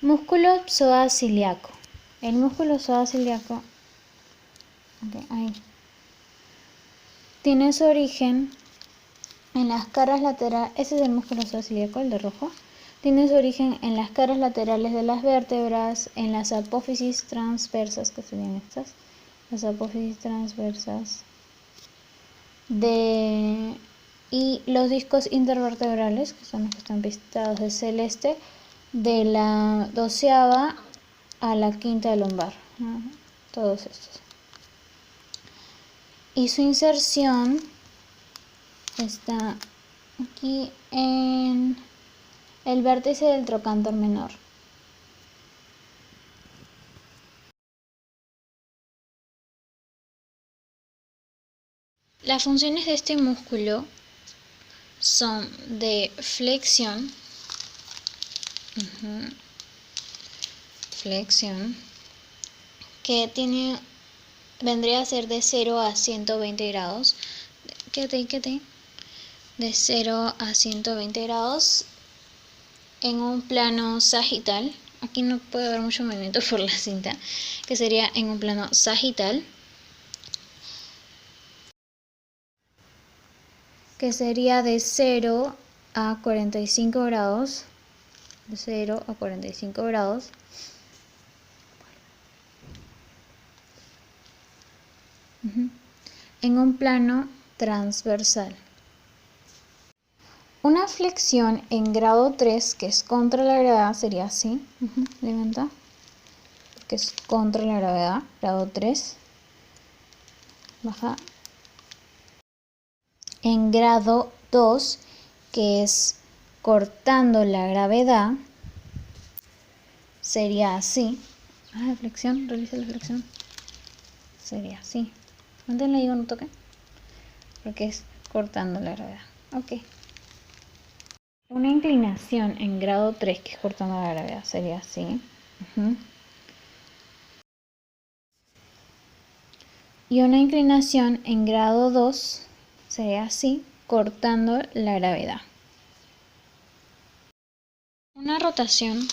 Músculo psoas ciliaco. El músculo psoas ciliaco ahí, tiene su origen en las caras laterales. Ese es el músculo psoas ciliaco, el de rojo. Tiene su origen en las caras laterales de las vértebras, en las apófisis transversas, que serían estas, las apófisis transversas y los discos intervertebrales, que son los que están pintados de celeste, de la 12ª a la 5ª lumbar, ¿no? Todos estos. Y su inserción está aquí en el vértice del trocánter menor. Las funciones de este músculo son de flexión, que vendría a ser de 0 a 120 grados. De 0 a 120 grados en un plano sagital. Aquí no puede haber mucho movimiento por la cinta, que sería en un plano sagital, que sería de 0 a 45 grados, de 0 a 45 grados, en un plano transversal. Una flexión en grado 3, que es contra la gravedad, sería así, levanta, que es contra la gravedad, grado 3, baja. En grado 2, que es cortando la gravedad, sería así. Flexión, realiza la flexión. Sería así. Manténla ahí un toque, porque es cortando la gravedad. Ok. Una inclinación en grado 3, que es cortando la gravedad, sería así. Y una inclinación en grado 2 sería así, cortando la gravedad. Una rotación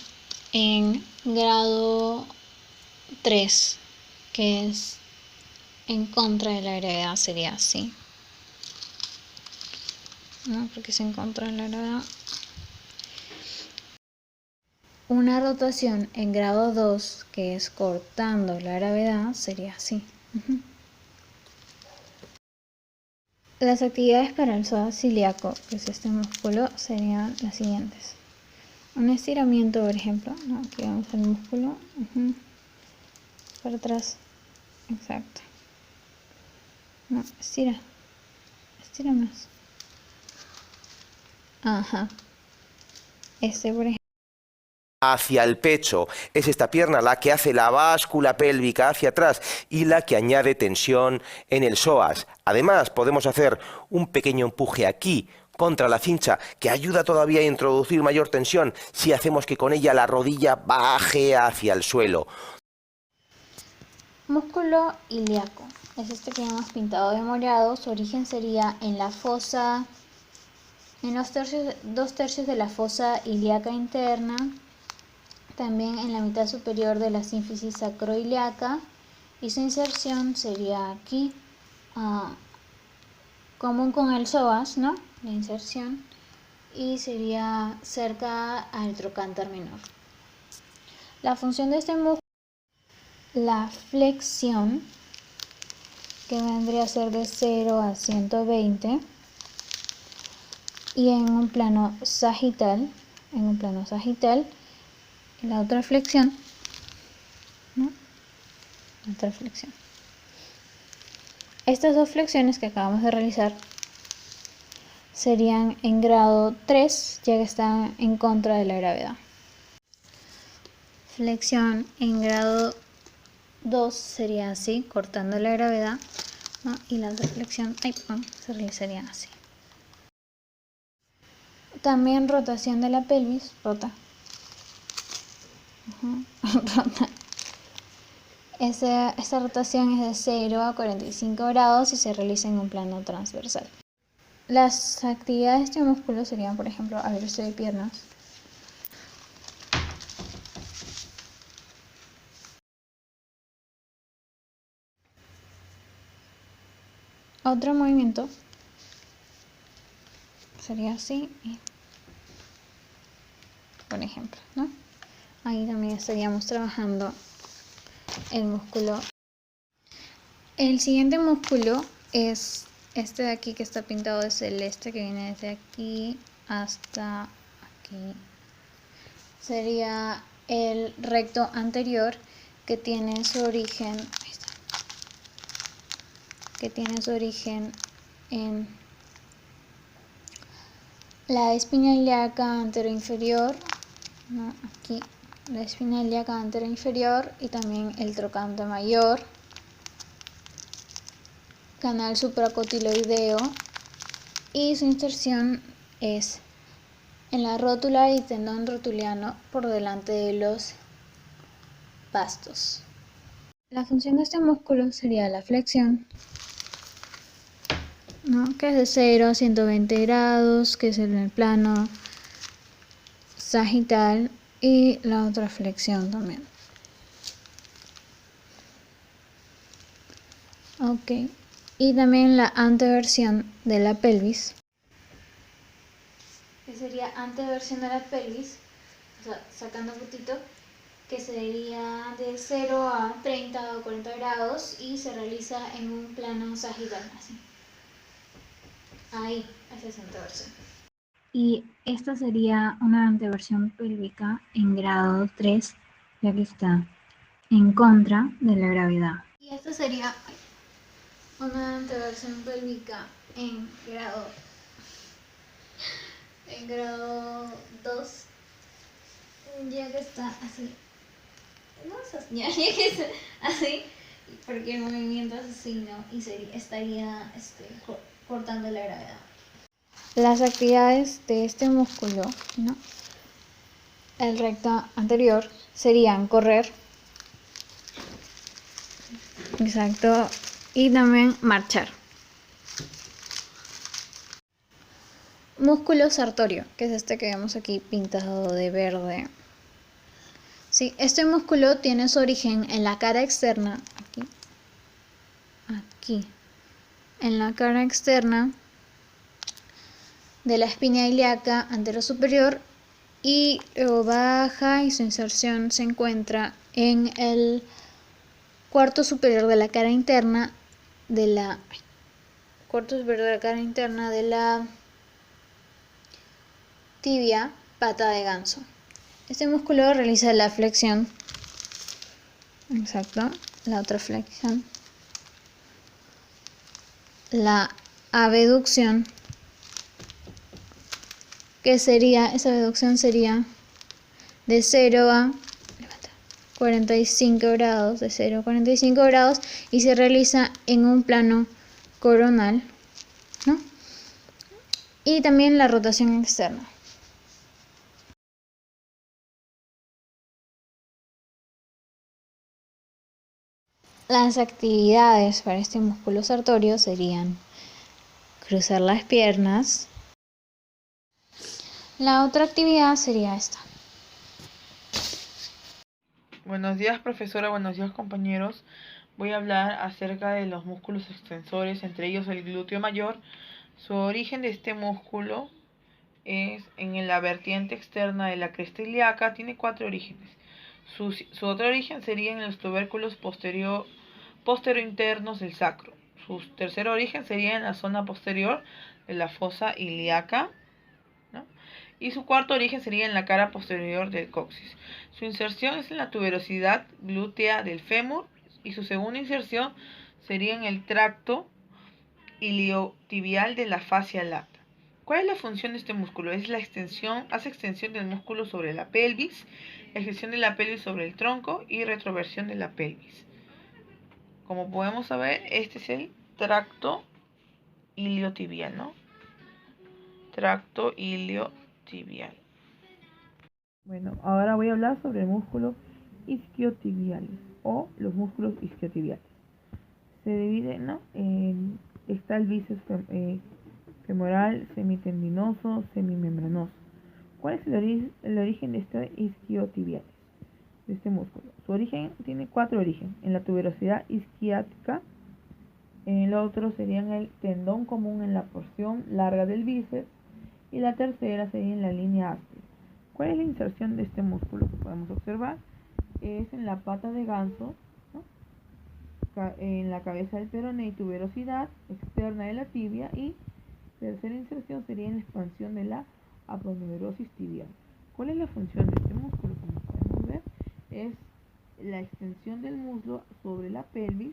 en grado 3, que es en contra de la gravedad, sería así. No, porque es en contra de la gravedad. Una rotación en grado 2, que es cortando la gravedad, sería así. Las actividades para el psoas ciliaco, que es este músculo, serían las siguientes. Un estiramiento, por ejemplo, ¿no? Aquí vamos al músculo, para atrás, exacto. No, estira más. Este, por ejemplo, hacia el pecho. Es esta pierna la que hace la báscula pélvica hacia atrás y la que añade tensión en el psoas. Además, podemos hacer un pequeño empuje aquí contra la cincha, que ayuda todavía a introducir mayor tensión si hacemos que con ella la rodilla baje hacia el suelo. Músculo ilíaco. Es este que hemos pintado de morado. Su origen sería en la fosa, en los 2/3 de la fosa ilíaca interna, también en la mitad superior de la sínfisis sacroiliaca, y su inserción sería aquí, común con el psoas, ¿no? La inserción, y sería cerca al trocánter menor. La función de este músculo, la flexión, que vendría a ser de 0 a 120, y en un plano sagital, la otra flexión, ¿no? Otra flexión. Estas dos flexiones que acabamos de realizar serían en grado 3, ya que están en contra de la gravedad. Flexión en grado 2 sería así, cortando la gravedad, ¿no? Y la otra flexión se realizaría así. También rotación de la pelvis, rota. Rota. Esta rotación es de 0 a 45 grados y se realiza en un plano transversal. Las actividades de este músculo serían, por ejemplo, abrirse de piernas, Otro movimiento sería así, por ejemplo, ¿no? Ahí también estaríamos trabajando el músculo. El siguiente músculo es este de aquí que está pintado de celeste, que viene desde aquí hasta aquí. Sería el recto anterior, que tiene su origen, ahí está, que tiene su origen en la espina ilíaca anteroinferior, ¿no? Aquí la espina ilíaca anteroinferior y también el trocánter mayor, canal supracotiloideo, y su inserción es en la rótula y tendón rotuliano por delante de los bastos. La función de este músculo sería la flexión, ¿no? Que es de 0 a 120 grados, que es el plano sagital, y la otra flexión también. Ok, y también la anteversión de la pelvis, que sería anteversión de la pelvis, o sea, sacando fotito, que sería de 0 a 30 o 40 grados y se realiza en un plano sagital, así. Ahí, esa es anteversión. Y esta sería una anteversión pélvica en grado 3, ya que está en contra de la gravedad. Y esta sería una anteversión pélvica en grado 2, ya que está así. No ya que está así, porque el movimiento es así, ¿no? Y estaría cortando la gravedad. Las actividades de este músculo, ¿no? El recto anterior serían correr, exacto, y también marchar. Músculo sartorio, que es este que vemos aquí pintado de verde. Sí, este músculo tiene su origen en la cara externa, aquí, en la cara externa de la espina ilíaca anterosuperior, y luego baja y su inserción se encuentra en el cuarto superior de la cara interna de la tibia, pata de ganso. Este músculo realiza la flexión, exacto, la otra flexión, la abducción, esa abducción sería de 0 a 45 grados, de 0 a 45 grados, y se realiza en un plano coronal, ¿no? Y también la rotación externa. Las actividades para este músculo sartorio serían cruzar las piernas. La otra actividad sería esta. Buenos días, profesora, buenos días, compañeros. Voy a hablar acerca de los músculos extensores, entre ellos el glúteo mayor. Su origen de este músculo es en la vertiente externa de la cresta ilíaca. Tiene 4 orígenes. Su otro origen sería en los tubérculos posterointernos del sacro. Su tercer origen sería en la zona posterior de la fosa ilíaca, ¿no? Y su cuarto origen sería en la cara posterior del coxis. Su inserción es en la tuberosidad glútea del fémur, y su segunda inserción sería en el tracto iliotibial de la fascia lata. ¿Cuál es la función de este músculo? Es la extensión, hace extensión del músculo sobre la pelvis, extensión de la pelvis sobre el tronco y retroversión de la pelvis. Como podemos saber, este es el tracto iliotibial, ¿no? Tracto iliotibial. Bueno, ahora voy a hablar sobre el músculo isquiotibiales o los músculos isquiotibiales. Se dividen, ¿no? Está el bíceps femoral, semitendinoso, semimembranoso. ¿Cuál es el origen de este isquiotibiales, de este músculo? Su origen tiene 4 orígenes: en la tuberosidad isquiática, El otro sería en el tendón común en la porción larga del bíceps. Y la tercera sería en la línea áspera. ¿Cuál es la inserción de este músculo que podemos observar? Es en la pata de ganso, ¿no? En la cabeza del peroné y tuberosidad externa de la tibia. Y tercera inserción sería en la expansión de la aponeurosis tibial. ¿Cuál es la función de este músculo? Como podemos ver, es la extensión del muslo sobre la pelvis,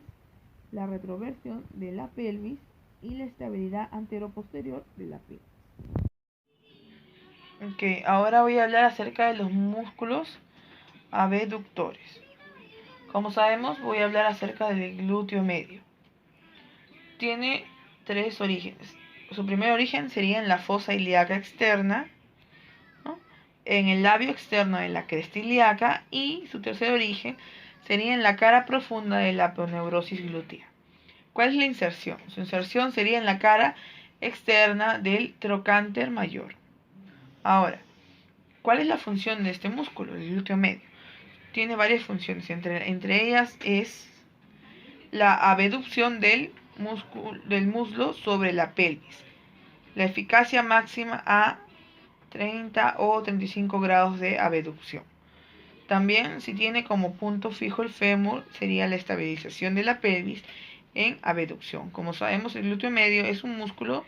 la retroversión de la pelvis y la estabilidad anteroposterior de la pelvis. Ok, ahora voy a hablar acerca de los músculos abductores. Como sabemos, voy a hablar acerca del glúteo medio. Tiene tres orígenes. Su primer origen sería en la fosa ilíaca externa, ¿no? En el labio externo de la cresta ilíaca, y su tercer origen sería en la cara profunda de la aponeurosis glútea. ¿Cuál es la inserción? Su inserción sería en la cara externa del trocánter mayor. Ahora, ¿cuál es la función de este músculo, el glúteo medio? Tiene varias funciones, entre ellas es la abducción del muslo sobre la pelvis, la eficacia máxima a 30 o 35 grados de abducción. También, si tiene como punto fijo el fémur, sería la estabilización de la pelvis en abducción. Como sabemos, el glúteo medio es un músculo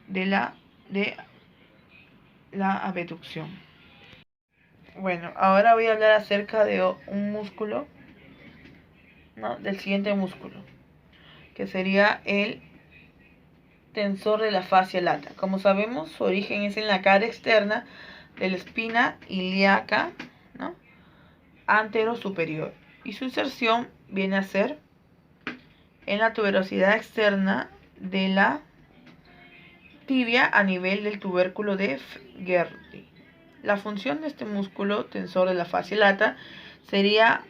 de la abducción. Bueno, ahora voy a hablar acerca de un músculo, ¿no? Del siguiente músculo, que sería el tensor de la fascia lata. Como sabemos, su origen es en la cara externa de la espina ilíaca, ¿no? Antero superior, y su inserción viene a ser en la tuberosidad externa de la tibia a nivel del tubérculo de Gerty. La función de este músculo tensor de la fascia lata sería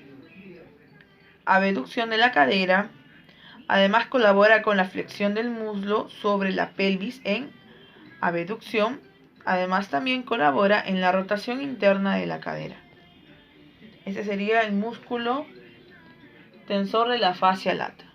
abducción de la cadera. Además, colabora con la flexión del muslo sobre la pelvis en abducción. Además, también colabora en la rotación interna de la cadera. Este sería el músculo tensor de la fascia lata.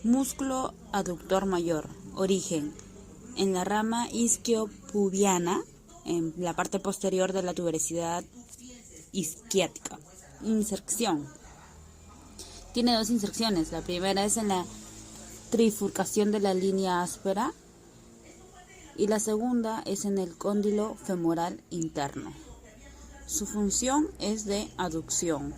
Músculo aductor mayor. Origen: en la rama isquiopubiana, en la parte posterior de la tuberosidad isquiática. Inserción: tiene dos inserciones. La primera es en la trifurcación de la línea áspera y la segunda es en el cóndilo femoral interno. Su función es de aducción.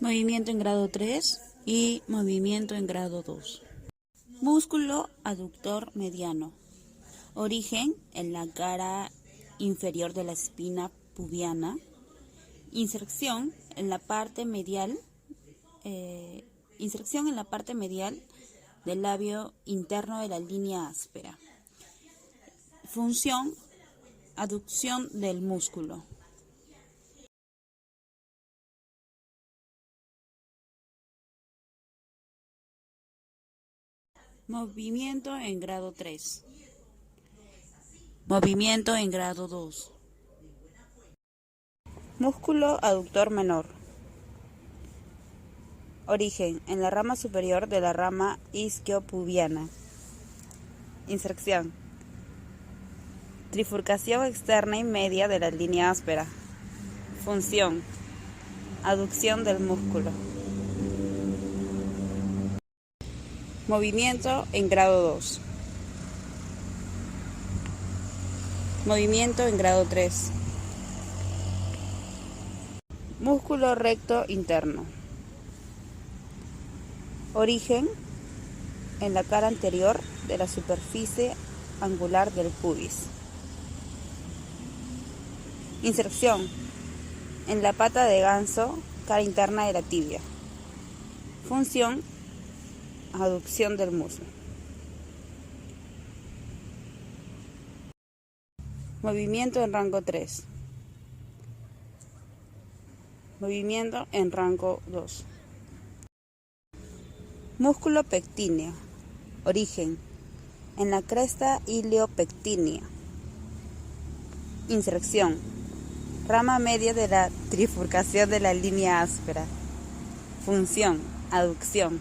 Movimiento en grado 3 y movimiento en grado 2. Músculo aductor mediano. Origen: en la cara inferior de la espina pubiana. Inserción en la parte medial. Del labio interno de la línea áspera. Función: aducción del músculo. Movimiento en grado 3. Movimiento en grado 2. Músculo aductor menor. Origen: en la rama superior de la rama isquiopubiana. Inserción: trifurcación externa y media de la línea áspera. Función: aducción del músculo. Movimiento en grado 2. Movimiento en grado 3. Músculo recto interno. Origen: en la cara anterior de la superficie angular del pubis. Inserción en la pata de ganso, cara interna de la tibia. Función: aducción del muslo. Movimiento en rango 3. Movimiento en rango 2. Músculo pectíneo. Origen: en la cresta iliopectínea. Inserción: rama media de la trifurcación de la línea áspera. Función: aducción.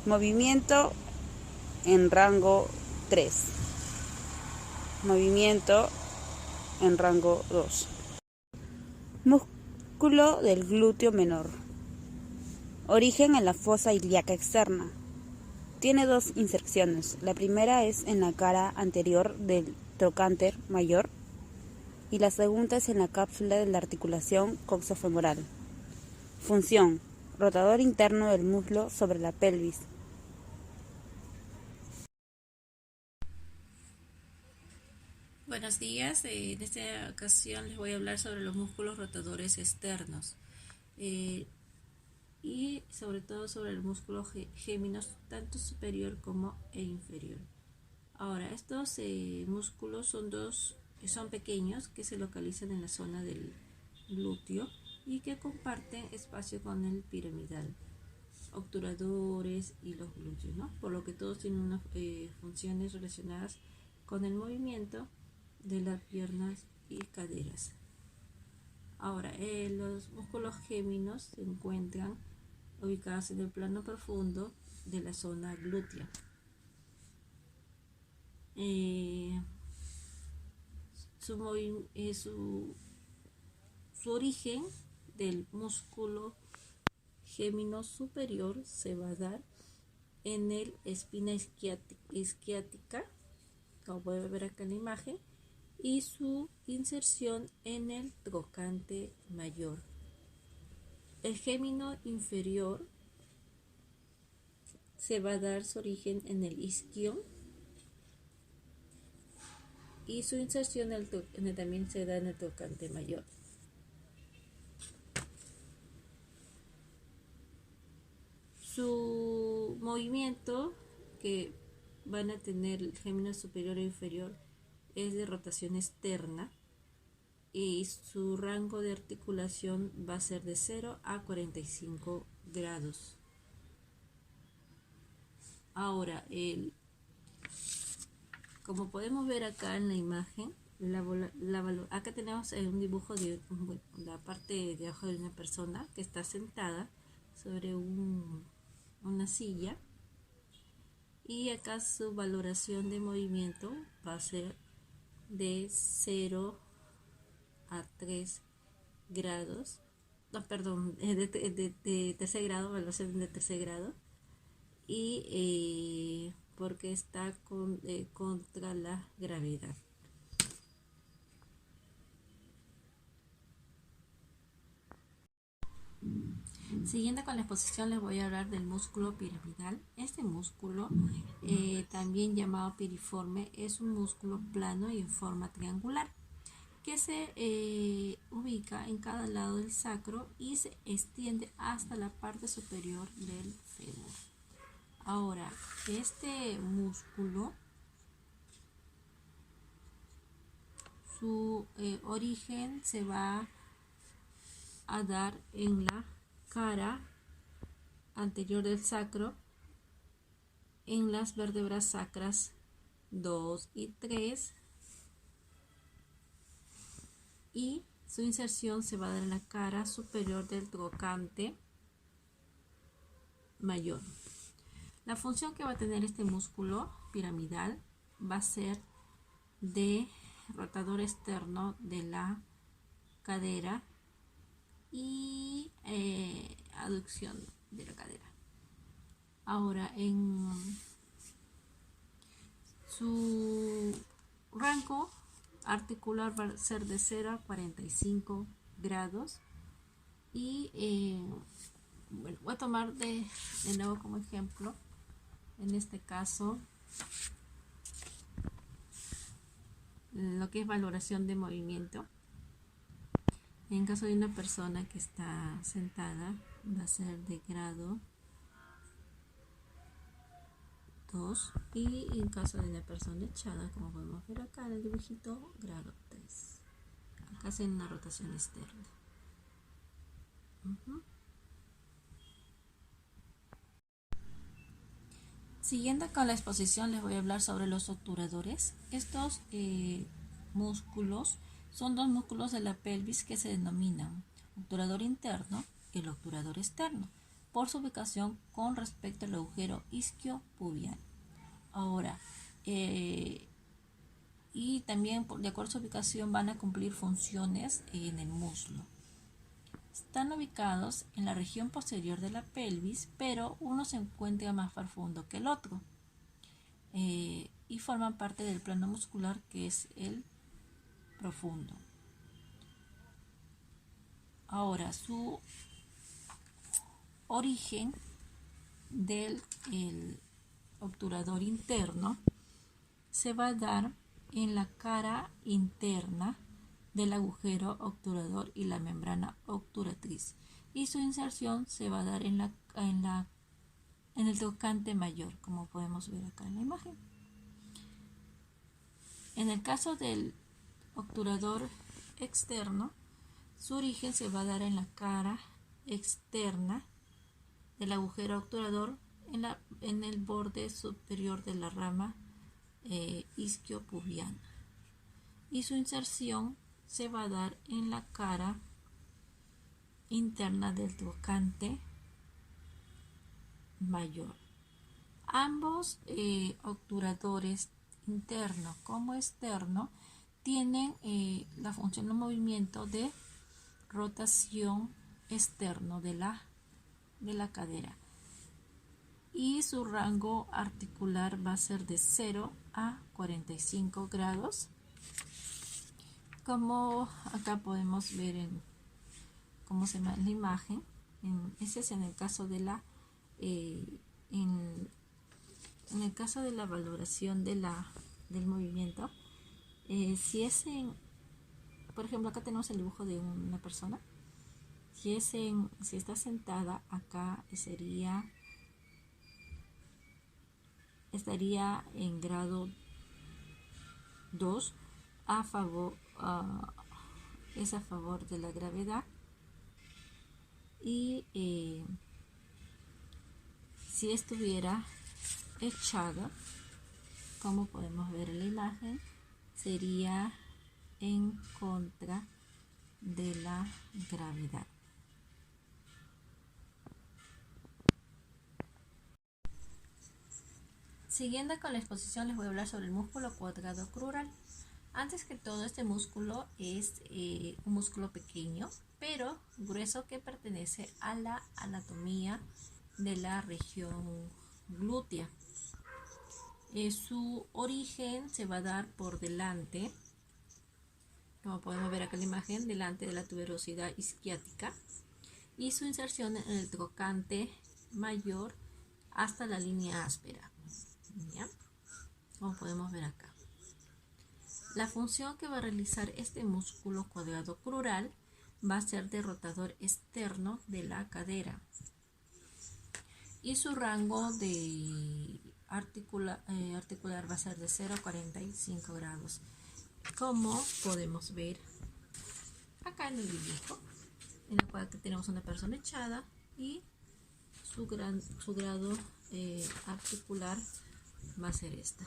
Movimiento en rango 3. Movimiento en rango 2. Músculo del glúteo menor. Origen en la fosa ilíaca externa. Tiene dos inserciones. La primera es en la cara anterior del trocánter mayor y la segunda es en la cápsula de la articulación coxofemoral. Función: rotador interno del muslo sobre la pelvis. Buenos días, en esta ocasión les voy a hablar sobre los músculos rotadores externos y sobre todo sobre el músculo géminos, tanto superior como inferior. Ahora, estos músculos son pequeños que se localizan en la zona del glúteo y que comparten espacio con el piramidal, obturadores y los glúteos, ¿no? Por lo que todos tienen unas funciones relacionadas con el movimiento de las piernas y caderas. Ahora, los músculos géminos se encuentran ubicados en el plano profundo de la zona glútea. Su origen del músculo gémino superior se va a dar en el espina isquiática, como pueden ver acá en la imagen, y su inserción en el trocánter mayor. El gémino inferior se va a dar su origen en el isquion y su inserción también se da en el trocánter mayor. Su movimiento que van a tener el gémino superior e inferior es de rotación externa y su rango de articulación va a ser de 0 a 45 grados. Ahora, como podemos ver acá en la imagen, acá tenemos un dibujo de la parte de abajo de una persona que está sentada sobre una silla, y acá su valoración de movimiento va a ser de 0 a 3 grados, no, perdón, de tercer grado, valoración de tercer grado, y porque está contra la gravedad. Siguiendo con la exposición, les voy a hablar del músculo piramidal. Este músculo, también llamado piriforme, es un músculo plano y en forma triangular que se ubica en cada lado del sacro y se extiende hasta la parte superior del fémur. Ahora, este músculo, su origen se va a dar en la cara anterior del sacro, en las vértebras sacras 2 y 3, y su inserción se va a dar en la cara superior del trocánter mayor. La función que va a tener este músculo piramidal va a ser de rotador externo de la cadera y aducción de la cadera. Ahora, en su rango articular va a ser de 0 a 45 grados y Bueno, voy a tomar de nuevo como ejemplo, en este caso, lo que es valoración de movimiento. En caso de una persona que está sentada, va a ser de grado 2, y en caso de una persona echada, como podemos ver acá en el dibujito, grado 3. Acá hacen una rotación externa. Siguiendo con la exposición, les voy a hablar sobre los obturadores. Estos músculos son dos músculos de la pelvis que se denominan obturador interno y el obturador externo, por su ubicación con respecto al agujero isquiopubiano. Ahora, y también de acuerdo a su ubicación van a cumplir funciones en el muslo. Están ubicados en la región posterior de la pelvis, pero uno se encuentra más profundo que el otro, y forman parte del plano muscular, que es el profundo. Ahora, su origen del obturador interno se va a dar en la cara interna del agujero obturador y la membrana obturatriz, y su inserción se va a dar en el trocante mayor, como podemos ver acá en la imagen. En el caso del obturador externo, su origen se va a dar en la cara externa del agujero obturador, en el borde superior de la rama isquiopubiana, y su inserción se va a dar en la cara interna del trocante mayor. Ambos obturadores, interno como externo, tienen la función de movimiento de rotación externo de la cadera, y su rango articular va a ser de 0 a 45 grados, como acá podemos ver en cómo se ve en la imagen. Ese es en el caso de en el caso de la valoración del movimiento. Si por ejemplo, acá tenemos el dibujo de una persona. Si está sentada, acá estaría en grado 2, es a favor de la gravedad. Y si estuviera echada, como podemos ver en la imagen, sería en contra de la gravedad. Siguiendo con la exposición, les voy a hablar sobre el músculo cuadrado crural. Antes que todo, este músculo es un músculo pequeño pero grueso, que pertenece a la anatomía de la región glútea. Su origen se va a dar por delante, como podemos ver acá en la imagen, delante de la tuberosidad isquiática, y su inserción en el trocante mayor hasta la línea áspera, ¿ya? Como podemos ver acá. La función que va a realizar este músculo cuadrado crural va a ser de rotador externo de la cadera, y su rango de articular va a ser de 0 a 45 grados, como podemos ver acá en el dibujo, en el cual tenemos una persona echada, y su grado articular va a ser esta,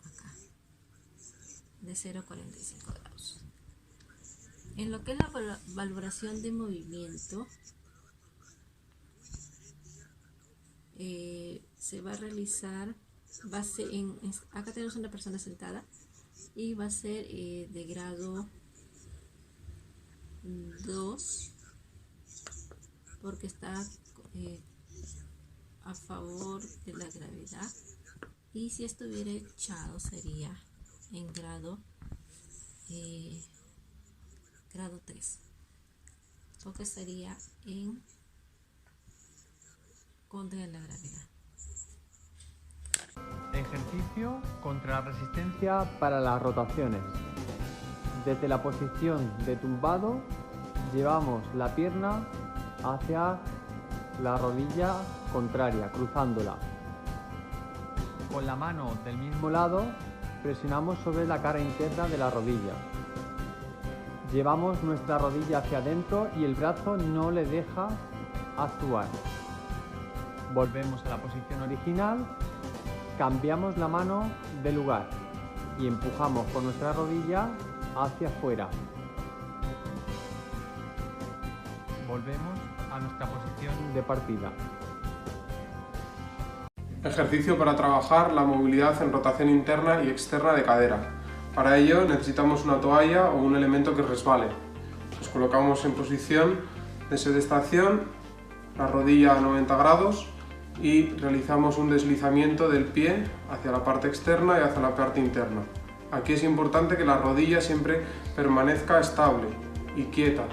acá, de 0 a 45 grados. En lo que es la valoración de movimiento, se va a realizar, acá tenemos una persona sentada, y va a ser de grado 2, porque está a favor de la gravedad, y si estuviera echado sería en grado 3, porque estaría en contra la gravedad. Ejercicio contra la resistencia para las rotaciones. Desde la posición de tumbado, llevamos la pierna hacia la rodilla contraria, cruzándola. Con la mano del mismo lado, presionamos sobre la cara interna de la rodilla. Llevamos nuestra rodilla hacia adentro y el brazo no le deja actuar. Volvemos a la posición original, cambiamos la mano de lugar y empujamos con nuestra rodilla hacia afuera. Volvemos a nuestra posición de partida. Ejercicio para trabajar la movilidad en rotación interna y externa de cadera. Para ello necesitamos una toalla o un elemento que resbale. Nos colocamos en posición de sedestación, la rodilla a 90 grados y realizamos un deslizamiento del pie hacia la parte externa y hacia la parte interna. Aquí es importante que la rodilla siempre permanezca estable y quieta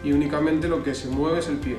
y únicamente lo que se mueve es el pie.